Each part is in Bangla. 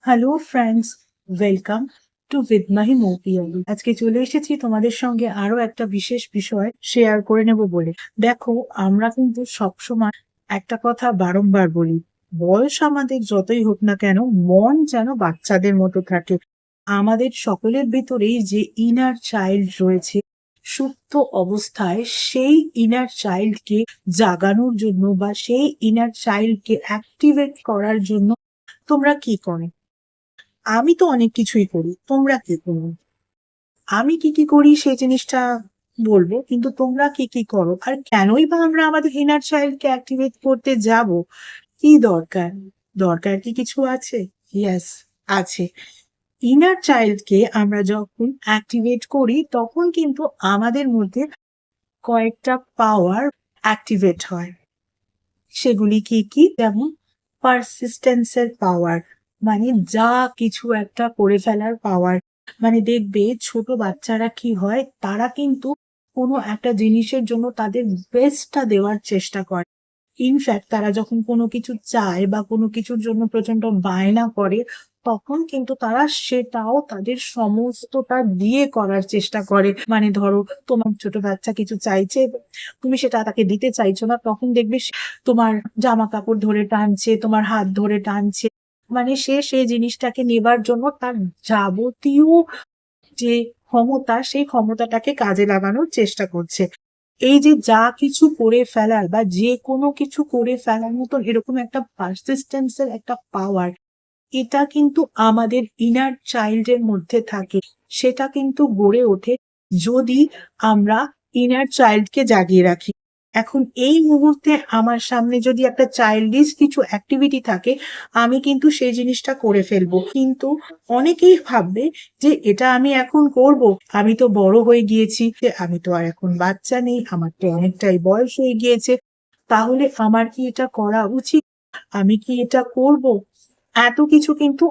Hello friends, welcome to with Mahi Moupiyali. আজকে চলে এসেছি তোমাদের সঙ্গে আরো একটা বিশেষ বিষয় শেয়ার করে নেব বলে। দেখো, আমরা কিন্তু সবসময় একটা কথা বারংবার বলি, বয়স আমাদের যতই হোক না কেন, মন যেন বাচ্চাদের মতো থাকে। আমাদের সকলের ভিতরেই যে ইনার চাইল্ড রয়েছে, সুপ্ত অবস্থায় সেই ইনার চাইল্ডকে জাগানোর জন্য বা সেই ইনার চাইল্ডকে অ্যাক্টিভেট করার জন্য তোমরা কি করো? আমি তো অনেক কিছুই করি, তোমরা কি করো? আমি কি কি করি সেই জিনিসটা বলবো, কিন্তু তোমরা কি কি করো আর কেনই বা আমরা আমাদের ইনার চাইল্ডকে অ্যাক্টিভেট করতে যাব? কি দরকার? দরকার কি কিছু আছে? ইয়েস, আছে। ইনার চাইল্ডকে আমরা যখন অ্যাক্টিভেট করি তখন কিন্তু আমাদের মধ্যে কয়েকটা পাওয়ার অ্যাক্টিভেট হয়। সেগুলি কি কি? যেমন পারসিস্টেন্সের পাওয়ার, মানে যা কিছু একটা করে ফেলার পাওয়ার। মানে দেখবে ছোট বাচ্চারা কি হয়, তারা কিন্তু কোনো একটা জিনিসের জন্য তাদের বেস্টটা দেওয়ার চেষ্টা করে। ইনফ্যাক্ট তারা যখন কোনো কিছু চায় বা কোনো কিছুর জন্য প্রচন্ড বায়না করে, তখন কিন্তু তারা সেটাও তাদের সমস্তটা দিয়ে করার চেষ্টা করে। মানে ধরো, তোমার ছোট বাচ্চা কিছু চাইছে, তুমি সেটা তাকে দিতে চাইছো না, তখন দেখবে সে তোমার জামা কাপড় ধরে টানছে, তোমার হাত ধরে টানছে। মানে সে সেই জিনিসটাকে নেবার জন্য তার যাবতীয় যে ক্ষমতা, সেই ক্ষমতাটাকে কাজে লাগানোর চেষ্টা করছে। এই যে যা কিছু করে ফেলার বা যে কোনো কিছু করে ফেলার মতন এরকম একটা পারসিস্টেন্সের একটা পাওয়ার, এটা কিন্তু আমাদের ইনার চাইল্ডের মধ্যে থাকে। সেটা কিন্তু গড়ে ওঠে যদি আমরা ইনার চাইল্ডকে জাগিয়ে রাখি। এখন এই মুহূর্তে আমার সামনে যদি একটা চাইল্ডিশ কিছু অ্যাক্টিভিটি থাকে, আমি কিন্তু সেই জিনিসটা করে ফেলবো, কিন্তু অনেকেই ভাববে যে এটা আমি এখন করব, আমি তো বড় হয়ে গিয়েছি, যে আমি তো আর এখন বাচ্চা নেই, আমার তো অনেকটাই বয়স হয়ে গিয়েছে, তাহলে আমার কি এটা করা উচিত? আমি কি এটা করব? এত কিছু কিন্তু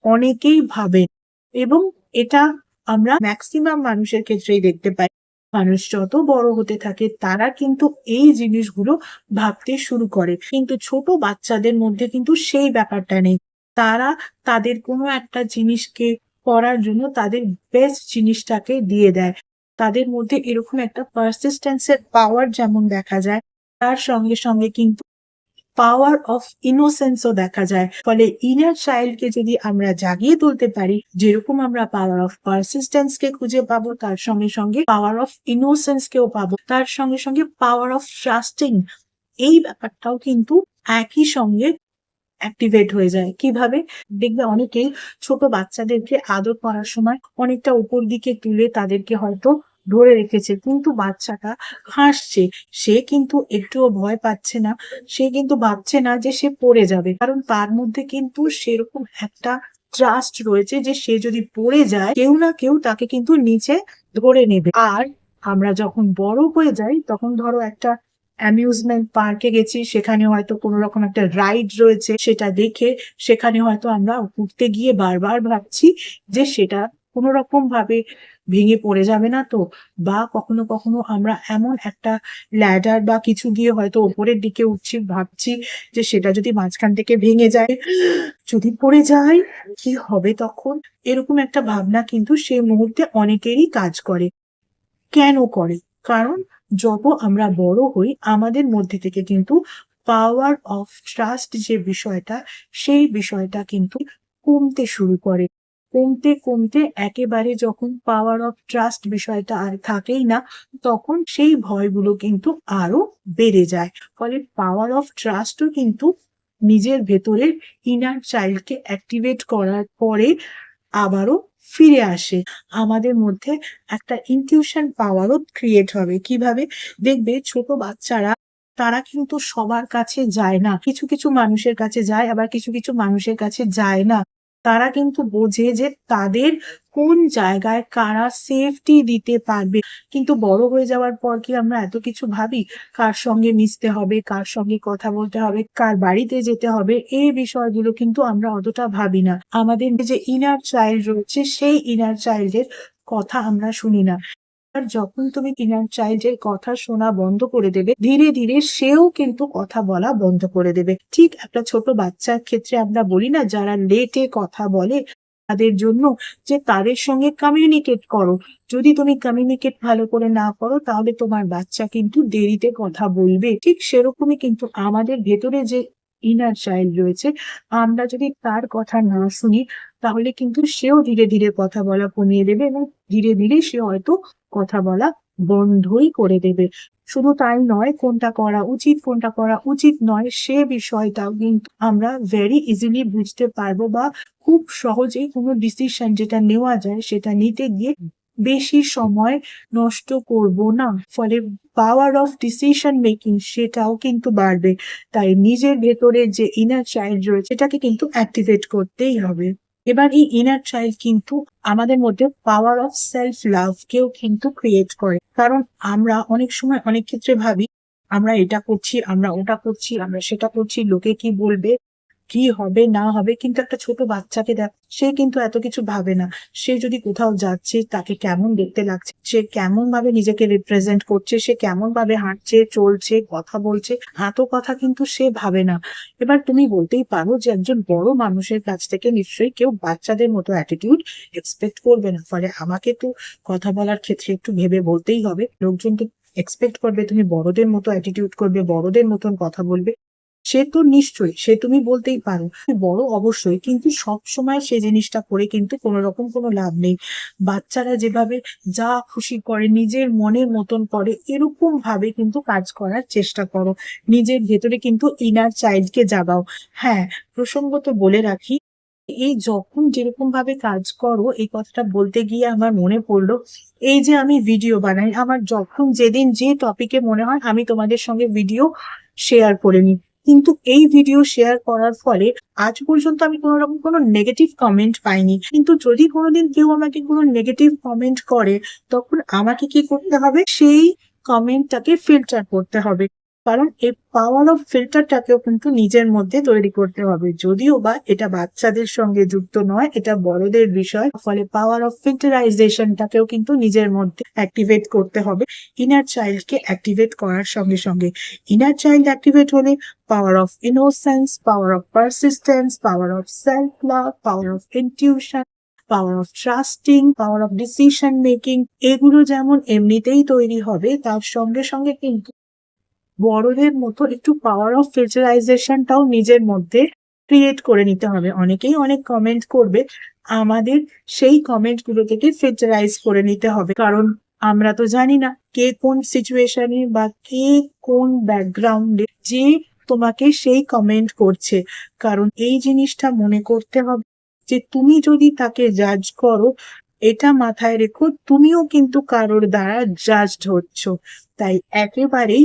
অনেকেই ভাবেন, এবং এটা আমরা ম্যাক্সিমাম মানুষের ক্ষেত্রেই দেখতে পাই। মানুষ যত বড় হতে থাকে তারা কিন্তু এই জিনিসগুলো ভাবতে শুরু করে, কিন্তু ছোট বাচ্চাদের মধ্যে কিন্তু সেই ব্যাপারটা নেই। তারা তাদের কোনো একটা জিনিসকে করার জন্য তাদের বেস্ট জিনিসটাকে দিয়ে দেয়। তাদের মধ্যে এরকম একটা পারসিস্টেন্সের পাওয়ার যেমন দেখা যায়, তার সঙ্গে সঙ্গে কিন্তু পাওয়ার অফ ইনোসেন্সও দেখা যায়। ফলে ইনার চাইল্ডকে যদি আমরা জাগিয়ে তুলতে পারি, যেরকম আমরা পাওয়ার অফ পারসিস্টেন্স কে খুঁজে পাবো, তার সঙ্গে সঙ্গে পাওয়ার অফ ইনোসেন্স কেও পাবো, তার সঙ্গে সঙ্গে পাওয়ার অফ ট্রাস্টিং, এই ব্যাপারটাও কিন্তু একই সঙ্গে অ্যাক্টিভেট হয়ে যায়। কিভাবে? দেখবে অনেকেই ছোট বাচ্চাদেরকে আদর করার সময় অনেকটা উপর দিকে তুলে তাদেরকে হয়তো ধরে রেখেছে, কিন্তু বাচ্চাটা হাসছে, সে কিন্তু একটুও ভয় পাচ্ছে না, সে কিন্তু ভাবছে না যে সে পড়ে যাবে, কারণ তার মধ্যে কিন্তু সেরকম একটা ট্রাস্ট রয়েছে যে সে যদি পড়ে যায় কেউ না কেউ তাকে কিন্তু নিচে ধরে নেবে। আর আমরা যখন বড় হয়ে যাই, তখন ধরো একটা অ্যামিউজমেন্ট পার্কে গেছি, সেখানে হয়তো কোনো রকম একটা রাইড রয়েছে, সেটা দেখে সেখানে হয়তো আমরা উঠতে গিয়ে বারবার ভাবছি যে সেটা কোনো রকম ভাবে ভেঙে পড়ে যাবে না তো, বা কখনো কখনো আমরা এমন একটা ল্যাডার বা কিছু দিয়ে হয়তো ওপরের দিকে উঠছি, ভাবছি যে সেটা যদি মাঝখান থেকে ভেঙে যায়, যদি পড়ে যায় কি হবে তখন? এরকম একটা ভাবনা কিন্তু সেই মুহূর্তে অনেকেরই কাজ করে। কেন করে? কারণ যত আমরা বড় হই, আমাদের মধ্যে থেকে কিন্তু পাওয়ার অফ ট্রাস্ট যে বিষয়টা, সেই বিষয়টা কিন্তু কমতে শুরু করে। কমতে কমতে একেবারে যখন পাওয়ার অফ ট্রাস্ট বিষয়টা আর থাকেই না, তখন সেই ভয়গুলো কিন্তু আরো বেড়ে যায়। ফলে পাওয়ার অফ ট্রাস্টও কিন্তু নিজের ভেতরের ইনার চাইল্ডকে অ্যাক্টিভেট করার পরে আবারও ফিরে আসে। আমাদের মধ্যে একটা ইনটিউশন পাওয়ারও ক্রিয়েট হবে। কিভাবে? দেখবে ছোট বাচ্চারা, তারা কিন্তু সবার কাছে যায় না, কিছু কিছু মানুষের কাছে যায়, আবার কিছু কিছু মানুষের কাছে যায় না। তারা কিন্তু বোঝে যে তাদের কোন জায়গায় কারা সেফটি দিতে পারবে। কিন্তু বড় হয়ে যাওয়ার পর কি আমরা এত কিছু ভাবি? কার সঙ্গে মিশতে হবে, কার সঙ্গে কথা বলতে হবে, কার বাড়িতে যেতে হবে, এই বিষয়গুলো কিন্তু আমরা অতটা ভাবি না। আমাদের যে ইনার চাইল্ড রয়েছে, সেই ইনার চাইল্ডের কথা আমরা শুনি না। আর যখন তুমি ইনার চাইল্ডের কথা শোনা বন্ধ করে দেবে, ধীরে ধীরে সেও কিন্তু কথা বলা বন্ধ করে দেবে। ঠিক একটা ছোট বাচ্চার ক্ষেত্রে আমরা বলি না, যারা লেটে কথা বলে তাদের জন্য, যে তাদের সঙ্গে কমিউনিকেট করো। যদি তুমি কমিউনিকেট ভালো করে না করো, তাহলে তোমার বাচ্চা কিন্তু দেরিতে কথা বলবে। ঠিক সেরকমই কিন্তু আমাদের ভেতরে যে ইনার চাইল্ড রয়েছে, আমরা যদি তার কথা না শুনি, তাহলে কিন্তু সেও ধীরে ধীরে কথা বলা কমিয়ে দেবে এবং ধীরে ধীরে সে হয়তো কথা বলা বন্ধই করে দেবে। শুধু তাই নয়, কোনটা করা উচিত কোনটা করা উচিত নয় সে বিষয়টাও কিন্তু আমরা ভেরি ইজিলি বুঝতে পারবো, বা খুব সহজেই কোনো ডিসিশন যেটা নেওয়া যায় সেটা নিতে গিয়ে বেশি সময় নষ্ট করব না। ফলে পাওয়ার অফ ডিসিশন মেকিং সেটাও কিন্তু বাড়বে। তাই নিজের ভেতরে যে ইনার চাইল্ড রয়েছে এটাকে কিন্তু অ্যাক্টিভেট করতেই হবে। এবার এই ইনার চাইল্ড কিন্তু আমাদের মধ্যে পাওয়ার অফ সেলফ লাভ কেও কিন্তু ক্রিয়েট করে। কারণ আমরা অনেক সময় অনেক ক্ষেত্রে ভাবি আমরা এটা করছি, আমরা ওটা করছি, আমরা সেটা করছি, লোকে কি বলবে, কি হবে না হবে। কিন্তু একটা ছোট বাচ্চাকে দেখ, সে কিন্তু এত কিছু ভাবে না। সে যদি কোথাও যাচ্ছে, তাকে কেমন দেখতে লাগছে, সে কেমন ভাবে নিজেকে রিপ্রেজেন্ট করছে, সে কেমন ভাবে হাঁটছে, চলছে, কথা বলছে, এত কথা কিন্তু সে ভাবে না। এবার তুমি বলতেই পারো যে একজন বড় মানুষের কাছ থেকে নিশ্চয়ই কেউ বাচ্চাদের মতো অ্যাটিটিউড এক্সপেক্ট করবে না। ফলে আমাকে তো কথা বলার ক্ষেত্রে একটু ভেবে বলতেই হবে। লোকজন তো এক্সপেক্ট করবে তুমি বড়দের মতো অ্যাটিটিউড করবে, বড়দের মতন কথা বলবে। সে তো নিশ্চয়ই, সে তুমি বলতেই পারো বড় অবশ্যই, কিন্তু সব সময় সে জিনিসটা করে কিন্তু কোনো রকম কোনো লাভ নেই। বাচ্চারা যেভাবে যা খুশি করে, নিজের মনের মতন করে, এরকম ভাবে কিন্তু কাজ করার চেষ্টা করো। নিজের ভেতরে কিন্তু ইনার চাইল্ডকে জাগাও। হ্যাঁ, প্রসঙ্গত বলে রাখি, এই যখন যেরকম ভাবে কাজ করো, এই কথাটা বলতে গিয়ে আমার মনে পড়লো, এই যে আমি ভিডিও বানাই, আমার যখন যেদিন যে টপিকে মনে হয় আমি তোমাদের সঙ্গে ভিডিও শেয়ার করে নিই। কিন্তু এই ভিডিও শেয়ার করার ফলে আজ পর্যন্ত আমি কোনো রকম কোনো নেগেটিভ কমেন্ট পাইনি। কিন্তু যদি কোনোদিন কেউ আমাকে কোনো নেগেটিভ কমেন্ট করে, তখন আমাকে কি করতে হবে, সেই কমেন্টটাকে ফিল্টার করতে হবে। কারণ এই পাওয়ার অফ ফিল্টারটাকেও কিন্তু নিজের মধ্যে তৈরি করতে হবে। যদিও বা এটা বাচ্চাদের সঙ্গে যুক্ত নয়, এটা বড়দের বিষয়। ফলে পাওয়ার অফ ফিল্টারাইজেশনটাকেও কিন্তু নিজের মধ্যে অ্যাক্টিভেট করতে হবে। ইনার চাইল্ডকে অ্যাক্টিভেট করার সঙ্গে সঙ্গে, ইনার চাইল্ড অ্যাক্টিভেট হলে power of innocence, power of persistence, power of self love, power of intuition, power of trusting, power of decision making, এগুলো যেমন এমনিতেই তৈরি হবে, তার সঙ্গে সঙ্গে কিন্তু বড়দের মতো একটু পাওয়ার অফ ফিল্টারাইজেশনটাও নিজের মধ্যে ক্রিয়েট করে নিতে হবে। অনেকেই অনেক কমেন্ট করবে, আমাদের সেই কমেন্ট গুলো থেকে ফিল্টারাইজ করে নিতে হবে। কারণ আমরা তো জানি না কে কোন সিচুয়েশনে বা কে কোন ব্যাকগ্রাউন্ডে যে তোমাকে সেই কমেন্ট করছে। কারণ এই জিনিসটা মনে করতে হবে যে তুমি যদি তাকে জাজ করো, এটা মাথায় রেখো তুমিও কিন্তু কারোর দ্বারা জাজড হচ্ছ। তাই একেবারেই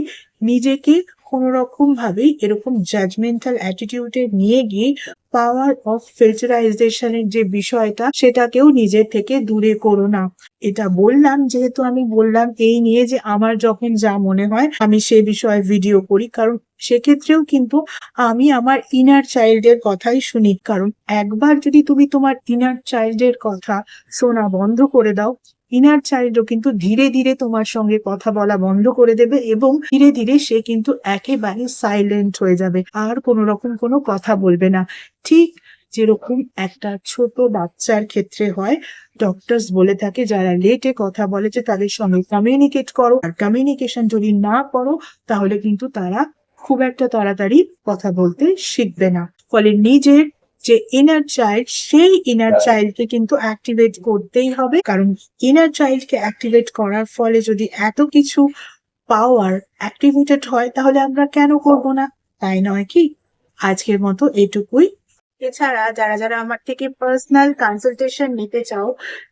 নিজেকে কোনো রকম ভাবে এরকম জাজমেন্টাল অ্যাটিটিউডে নিয়ে গিয়ে পাওয়ার অফ ফিল্টারাইজেশনের যে বিষয়টা, সেটাকেও নিজের থেকে দূরে করো না। এটা বললাম যেহেতু আমি বললাম এই নিয়ে যে আমার যখন যা মনে হয় আমি সে বিষয়ে ভিডিও করি, কারণ সেক্ষেত্রেও কিন্তু আমি আমার ইনার চাইল্ডের কথাই শুনি। কারণ একবার যদি তুমি তোমার ইনার চাইল্ডের কথা শোনা বন্ধ করে দাও, ইনার চাইল্ডও কিন্তু ধীরে ধীরে তোমার সঙ্গে কথা বলা বন্ধ করে দেবে এবং ধীরে ধীরে সে কিন্তু একেবারে সাইলেন্ট হয়ে যাবে, আর কোনো রকম কোনো কথা বলবে না। ঠিক যেরকম একটা ছোট বাচ্চার ক্ষেত্রে হয়, ডক্টরস বলে থাকে যারা লেটে কথা বলে যে তাদের সঙ্গে কমিউনিকেট করো, আর কমিউনিকেশন যদি না করো তাহলে কিন্তু তারা খুব একটা তাড়াতাড়ি কথা বলতে শিখবে না। ফলে নিজের যে ইনার চাইল্ড, সেই ইনার চাইল্ডকে কিন্তু অ্যাক্টিভেট করতেই হবে। কারণ ইনার চাইল্ডকে অ্যাক্টিভেট করার ফলে যদি এত কিছু পাওয়ার অ্যাক্টিভেটেড হয়, তাহলে আমরা কেন করব না, তাই নয় কি? আজকের মতো এটুকুই। এছাড়া যারা যারা আমার থেকে পার্সোনাল কনসালটেশন নিতে চাও,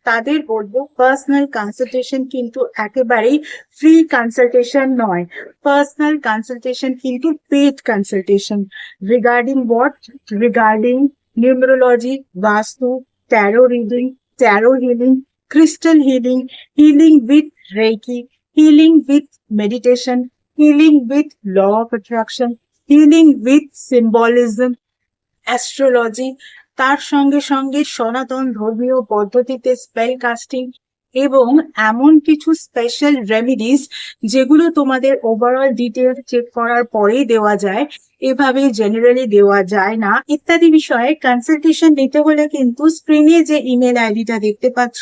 তাদের বলবো পার্সোনাল কনসালটেশন কিন্তু একেবারেই ফ্রি কনসালটেশন নয়। পার্সোনাল কনসালটেশন কিন্তু paid consultation. Regarding what? Regarding numerology, vastu, tarot reading, tarot healing, crystal healing, healing with Reiki, healing with meditation, healing with law of attraction, healing with symbolism, astrology, তার সঙ্গে সঙ্গে সনাতন ধর্মীয় পদ্ধতিতে স্পেল কাস্টিং, এবং এমন কিছু স্পেশাল রেমিডিস যেগুলো তোমাদের ওভারঅল ডিটেলস চেক করার পরেই দেওয়া যায়, এভাবে জেনারেলি দেওয়া যায় না, ইত্যাদি বিষয়ে কনসালটেশন নিতে হলে কিন্তু স্ক্রিনে যে ইমেল আইডিটা দেখতে পাচ্ছ,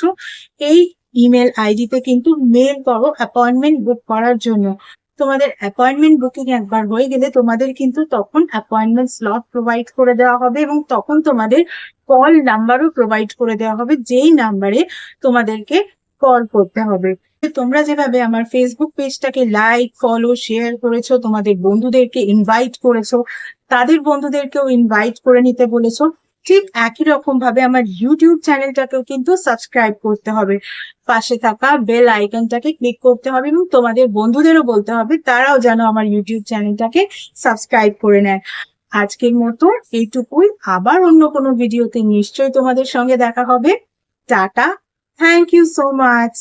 এই ইমেল আইডিতে কিন্তু মেল করো অ্যাপয়েন্টমেন্ট বুক করার জন্য। তোমাদের অ্যাপয়েন্টমেন্ট বুকিং একবার হয়ে গেলে তোমাদের কিন্তু তখন অ্যাপয়েন্টমেন্ট স্লট প্রোভাইড করে দেওয়া হবে এবং তখন তোমাদের কল নাম্বারও প্রোভাইড করে দেওয়া হবে, যেই নাম্বারে তোমাদেরকে কল করতে হবে। তোমরা যেভাবে আমার ফেসবুক পেজটাকে লাইক, ফলো, শেয়ার করেছো, তোমাদের বন্ধুদেরকে ইনভাইট করেছো, তাদের বন্ধুদেরকেও ইনভাইট করে নিতে বলেছো, ঠিক একই রকম ভাবে আমার ইউটিউব চ্যানেলটাকেও কিন্তু সাবস্ক্রাইব করতে হবে। পাশে থাকা বেল আইকনটাকে ক্লিক করতে হবে এবং তোমাদের বন্ধুদেরও বলতে হবে তারাও যেন আমার ইউটিউব চ্যানেলটাকে সাবস্ক্রাইব করে নেয়। আজকের মতো এইটুকুই, আবার অন্য কোনো ভিডিওতে নিশ্চয়ই তোমাদের সঙ্গে দেখা হবে। Tata, thank you so much.